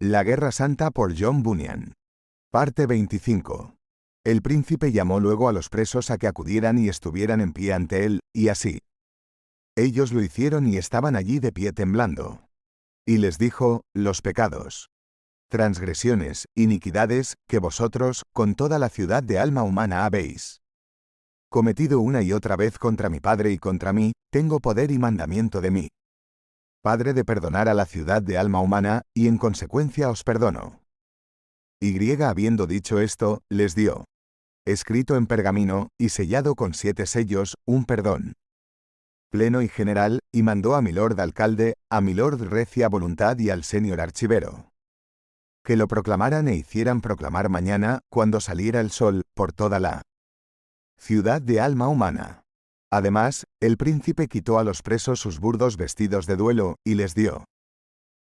La Guerra Santa por John Bunyan. Parte 25. El príncipe llamó luego a los presos a que acudieran y estuvieran en pie ante él, y así. Ellos lo hicieron y estaban allí de pie temblando. Y les dijo, los pecados, transgresiones, iniquidades, que vosotros, con toda la ciudad de alma humana habéis cometido una y otra vez contra mi Padre y contra mí, tengo poder y mandamiento de mí, Padre, de perdonar a la ciudad de alma humana, y en consecuencia os perdono. Y habiendo dicho esto, les dio, escrito en pergamino, y sellado con 7 sellos, un perdón pleno y general, y mandó a mi lord alcalde, a mi lord recia voluntad y al señor archivero, que lo proclamaran e hicieran proclamar mañana, cuando saliera el sol, por toda la ciudad de alma humana. Además, el príncipe quitó a los presos sus burdos vestidos de duelo, y les dio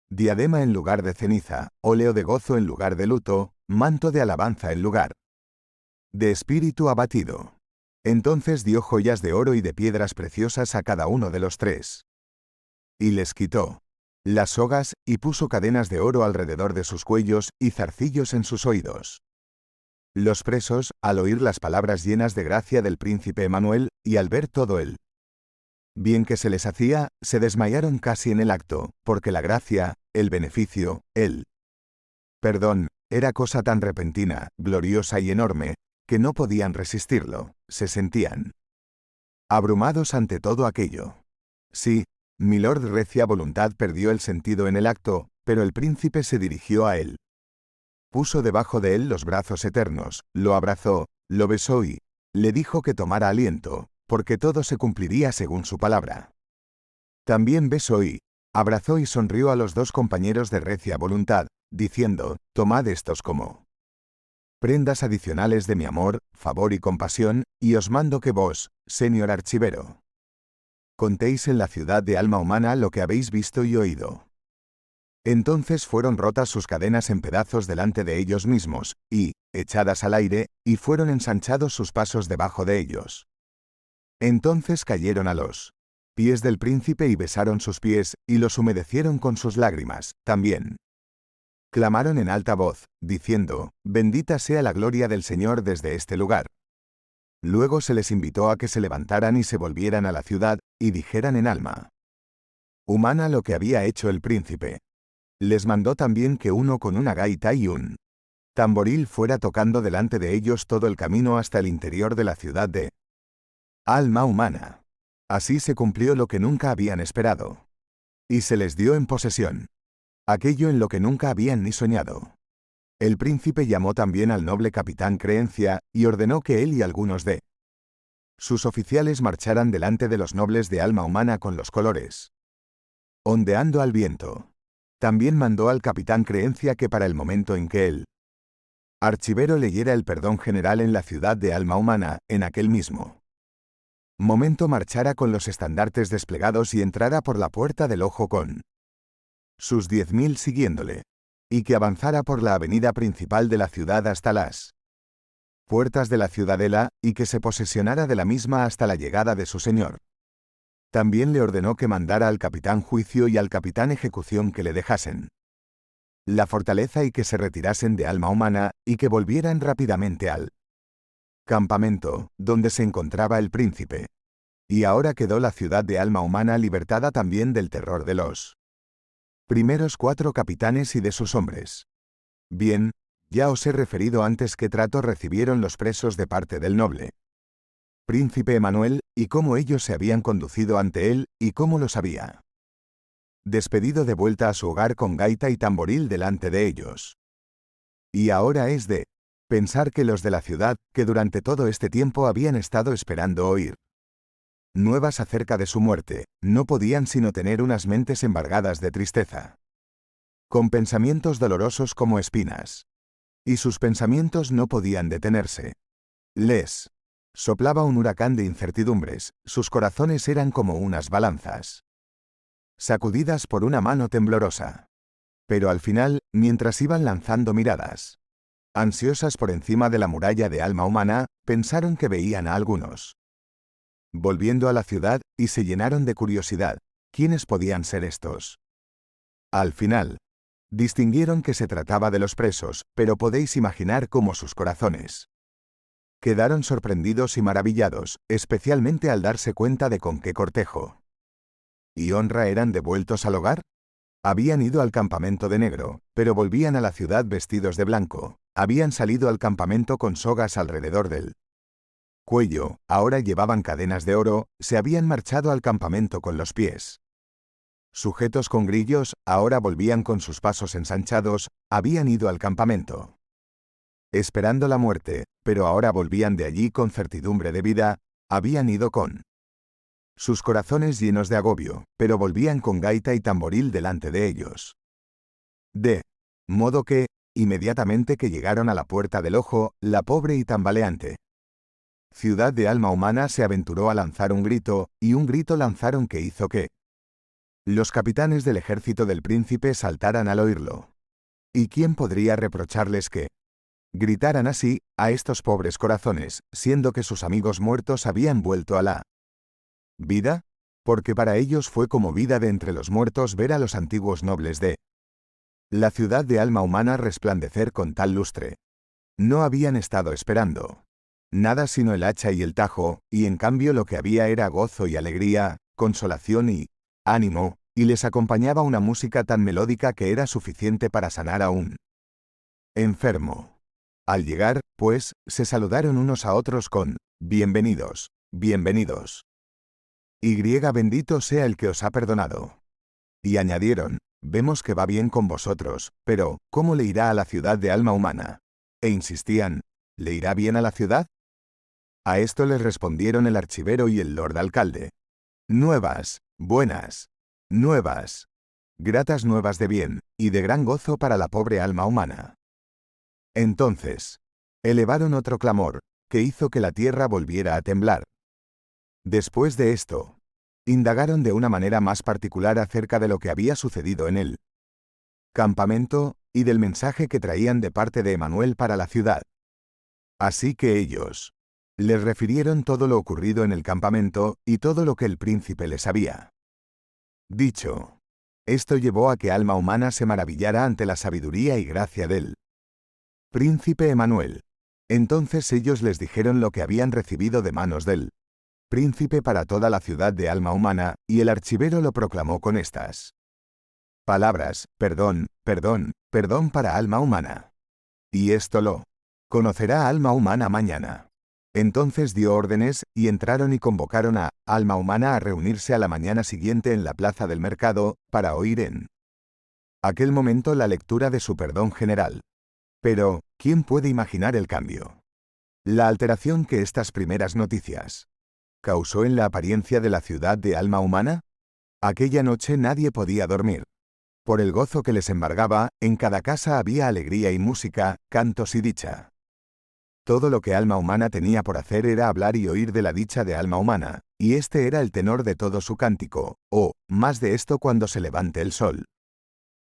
diadema en lugar de ceniza, óleo de gozo en lugar de luto, manto de alabanza en lugar de espíritu abatido. Entonces dio joyas de oro y de piedras preciosas a cada uno de los 3. Y les quitó las sogas, y puso cadenas de oro alrededor de sus cuellos, y zarcillos en sus oídos. Los presos, al oír las palabras llenas de gracia del príncipe Emanuel, y al ver todo el bien que se les hacía, se desmayaron casi en el acto, porque la gracia, el beneficio, el perdón, era cosa tan repentina, gloriosa y enorme, que no podían resistirlo, se sentían abrumados ante todo aquello. Sí, mi lord recia voluntad perdió el sentido en el acto, pero el príncipe se dirigió a él. Puso debajo de él los brazos eternos, lo abrazó, lo besó y le dijo que tomara aliento, porque todo se cumpliría según su palabra. También besó y abrazó y sonrió a los 2 compañeros de recia voluntad, diciendo, tomad estos como prendas adicionales de mi amor, favor y compasión, y os mando que vos, señor archivero, contéis en la ciudad de alma humana lo que habéis visto y oído. Entonces fueron rotas sus cadenas en pedazos delante de ellos mismos, y, echadas al aire, y fueron ensanchados sus pasos debajo de ellos. Entonces cayeron a los pies del príncipe y besaron sus pies, y los humedecieron con sus lágrimas, también clamaron en alta voz, diciendo, bendita sea la gloria del Señor desde este lugar. Luego se les invitó a que se levantaran y se volvieran a la ciudad, y dijeran en alma humana lo que había hecho el príncipe. Les mandó también que uno con una gaita y un tamboril fuera tocando delante de ellos todo el camino hasta el interior de la ciudad de alma humana. Así se cumplió lo que nunca habían esperado. Y se les dio en posesión aquello en lo que nunca habían ni soñado. El príncipe llamó también al noble capitán Creencia, y ordenó que él y algunos de sus oficiales marcharan delante de los nobles de alma humana con los colores ondeando al viento. También mandó al capitán Creencia que para el momento en que el archivero leyera el perdón general en la ciudad de alma humana, en aquel mismo momento marchara con los estandartes desplegados y entrara por la puerta del ojo con sus 10.000 siguiéndole, y que avanzara por la avenida principal de la ciudad hasta las puertas de la ciudadela, y que se posesionara de la misma hasta la llegada de su señor. También le ordenó que mandara al capitán juicio y al capitán ejecución que le dejasen la fortaleza y que se retirasen de alma humana, y que volvieran rápidamente al campamento, donde se encontraba el príncipe. Y ahora quedó la ciudad de alma humana libertada también del terror de los primeros 4 capitanes y de sus hombres. Bien, ya os he referido antes qué trato recibieron los presos de parte del noble príncipe Emanuel, y cómo ellos se habían conducido ante él, y cómo los había despedido de vuelta a su hogar con gaita y tamboril delante de ellos. Y ahora es de pensar que los de la ciudad, que durante todo este tiempo habían estado esperando oír nuevas acerca de su muerte, no podían sino tener unas mentes embargadas de tristeza, con pensamientos dolorosos como espinas. Y sus pensamientos no podían detenerse. Les soplaba un huracán de incertidumbres, sus corazones eran como unas balanzas sacudidas por una mano temblorosa. Pero al final, mientras iban lanzando miradas ansiosas por encima de la muralla de alma humana, pensaron que veían a algunos volviendo a la ciudad, y se llenaron de curiosidad. ¿Quiénes podían ser estos? Al final, Distinguieron que se trataba de los presos, pero podéis imaginar cómo sus corazones quedaron sorprendidos y maravillados, especialmente al darse cuenta de con qué cortejo y honra eran devueltos al hogar. Habían ido al campamento de negro, pero volvían a la ciudad vestidos de blanco. Habían salido al campamento con sogas alrededor del cuello, ahora llevaban cadenas de oro, se habían marchado al campamento con los pies sujetos con grillos, ahora volvían con sus pasos ensanchados, habían ido al campamento esperando la muerte, pero ahora volvían de allí con certidumbre de vida, habían ido con sus corazones llenos de agobio, pero volvían con gaita y tamboril delante de ellos. De modo que, inmediatamente que llegaron a la puerta del ojo, la pobre y tambaleante ciudad de alma humana se aventuró a lanzar un grito, y un grito lanzaron que hizo que los capitanes del ejército del príncipe saltaran al oírlo. ¿Y quién podría reprocharles que gritaran así a estos pobres corazones, siendo que sus amigos muertos habían vuelto a la vida? Porque para ellos fue como vida de entre los muertos ver a los antiguos nobles de la ciudad de alma humana resplandecer con tal lustre. No habían estado esperando nada sino el hacha y el tajo, y en cambio lo que había era gozo y alegría, consolación y ánimo, y les acompañaba una música tan melódica que era suficiente para sanar a un enfermo. Al llegar, pues, se saludaron unos a otros con bienvenidos, bienvenidos. Y bendito sea el que os ha perdonado. Y añadieron, vemos que va bien con vosotros, pero, ¿cómo le irá a la ciudad de alma humana? E insistían, ¿le irá bien a la ciudad? A esto les respondieron el archivero y el lord alcalde. Nuevas, buenas, nuevas, gratas nuevas de bien, y de gran gozo para la pobre alma humana. Entonces, elevaron otro clamor, que hizo que la tierra volviera a temblar. Después de esto, indagaron de una manera más particular acerca de lo que había sucedido en el campamento, y del mensaje que traían de parte de Emanuel para la ciudad. Así que ellos les refirieron todo lo ocurrido en el campamento, y todo lo que el príncipe les había dicho. Esto llevó a que alma humana se maravillara ante la sabiduría y gracia del príncipe Emanuel. Entonces ellos les dijeron lo que habían recibido de manos del príncipe para toda la ciudad de alma humana, y el archivero lo proclamó con estas palabras: perdón, perdón, perdón para alma humana. Y esto lo conocerá alma humana mañana. Entonces dio órdenes, y entraron y convocaron a alma humana a reunirse a la mañana siguiente en la plaza del mercado, para oír en aquel momento la lectura de su perdón general. Pero, ¿quién puede imaginar el cambio? La alteración que estas primeras noticias causó en la apariencia de la ciudad de alma humana. Aquella noche nadie podía dormir. Por el gozo que les embargaba, en cada casa había alegría y música, cantos y dicha. Todo lo que alma humana tenía por hacer era hablar y oír de la dicha de alma humana, y este era el tenor de todo su cántico, más de esto cuando se levante el sol.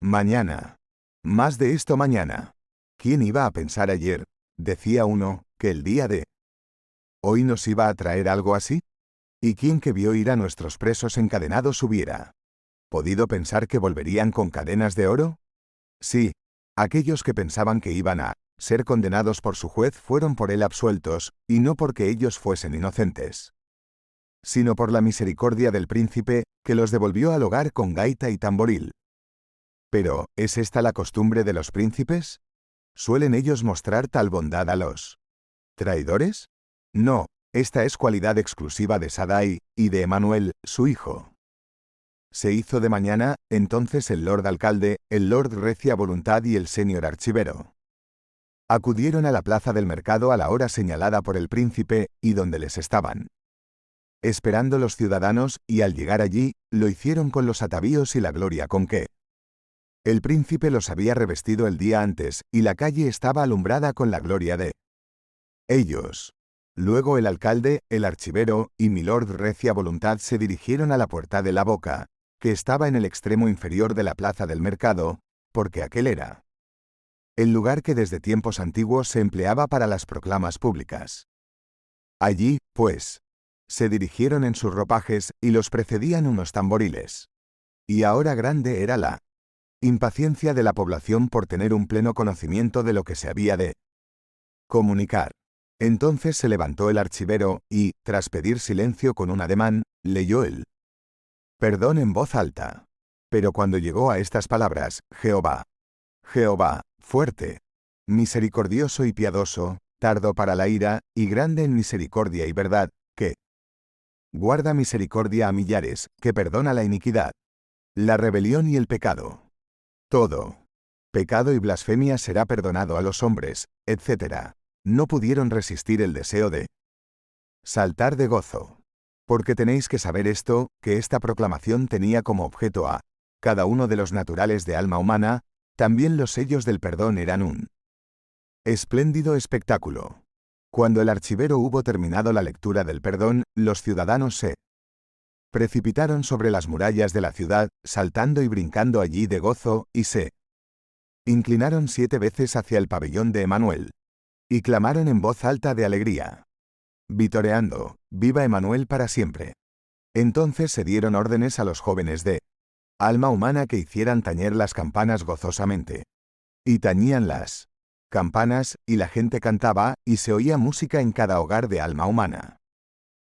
Mañana. Más de esto mañana. ¿Quién iba a pensar ayer, decía uno, que el día de hoy nos iba a traer algo así? ¿Y quién que vio ir a nuestros presos encadenados hubiera podido pensar que volverían con cadenas de oro? Sí, aquellos que pensaban que iban a ser condenados por su juez fueron por él absueltos, y no porque ellos fuesen inocentes, sino por la misericordia del príncipe, que los devolvió al hogar con gaita y tamboril. Pero, ¿es esta la costumbre de los príncipes? ¿Suelen ellos mostrar tal bondad a los traidores? No, esta es cualidad exclusiva de Sadai, y de Emanuel, su hijo. Se hizo de mañana, entonces el lord alcalde, el lord recia voluntad y el señor archivero acudieron a la plaza del mercado a la hora señalada por el príncipe, y donde les estaban esperando los ciudadanos, y al llegar allí, lo hicieron con los atavíos y la gloria con que el príncipe los había revestido el día antes, y la calle estaba alumbrada con la gloria de ellos. Luego el alcalde, el archivero, y milord recia voluntad se dirigieron a la puerta de la boca, que estaba en el extremo inferior de la plaza del mercado, porque aquel era el lugar que desde tiempos antiguos se empleaba para las proclamas públicas. Allí, pues, se dirigieron en sus ropajes, y los precedían unos tamboriles. Y ahora grande era la Impaciencia de la población por tener un pleno conocimiento de lo que se había de comunicar. Entonces se levantó el archivero y, tras pedir silencio con un ademán, leyó el perdón en voz alta. Pero cuando llegó a estas palabras, Jehová, fuerte, misericordioso y piadoso, tardo para la ira, y grande en misericordia y verdad, que guarda misericordia a millares, que perdona la iniquidad, la rebelión y el pecado. Todo pecado y blasfemia será perdonado a los hombres, etc. No pudieron resistir el deseo de saltar de gozo. Porque tenéis que saber esto, que esta proclamación tenía como objeto a cada uno de los naturales de alma humana, también los sellos del perdón eran un espléndido espectáculo. Cuando el archivero hubo terminado la lectura del perdón, los ciudadanos se precipitaron sobre las murallas de la ciudad, saltando y brincando allí de gozo, y se inclinaron 7 veces hacia el pabellón de Emanuel, y clamaron en voz alta de alegría, vitoreando, viva Emanuel para siempre. Entonces se dieron órdenes a los jóvenes de alma humana que hicieran tañer las campanas gozosamente. Y tañían las campanas, y la gente cantaba, y se oía música en cada hogar de alma humana.